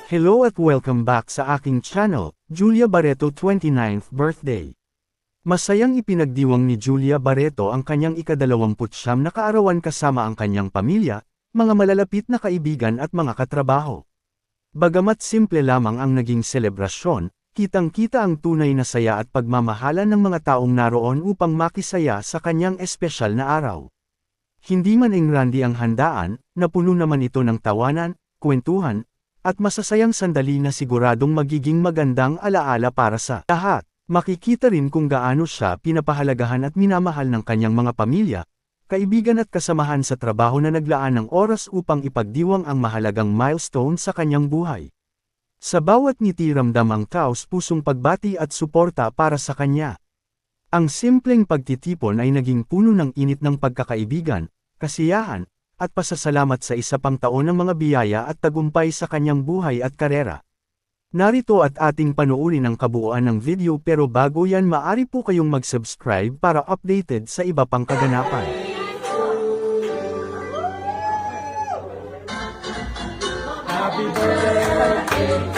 Hello at welcome back sa aking channel, Julia Barreto 29th birthday. Masayang ipinagdiwang ni Julia Barreto ang kanyang ika-29 na kaarawan kasama ang kanyang pamilya, mga malalapit na kaibigan at mga katrabaho. Bagamat simple lamang ang naging selebrasyon, kitang-kita ang tunay na saya at pagmamahalan ng mga taong naroon upang makisaya sa kanyang espesyal na araw. Hindi man engrandi ang handaan, napuno naman ito ng tawanan, kwentuhan, at masasayang sandali na siguradong magiging magandang alaala para sa lahat. Makikita rin kung gaano siya pinapahalagahan at minamahal ng kanyang mga pamilya, kaibigan at kasamahan sa trabaho na naglaan ng oras upang ipagdiwang ang mahalagang milestone sa kanyang buhay. Sa bawat ngiti ramdam ang taos-pusong pagbati at suporta para sa kanya. Ang simpleng pagtitipon ay naging puno ng init ng pagkakaibigan, kasiyahan, at pasasalamat sa isa pang taon ng mga biyaya at tagumpay sa kanyang buhay at karera. Narito at ating panuurin ang kabuuan ng video pero bago yan maaari po kayong mag-subscribe para updated sa iba pang kaganapan. Happy birthday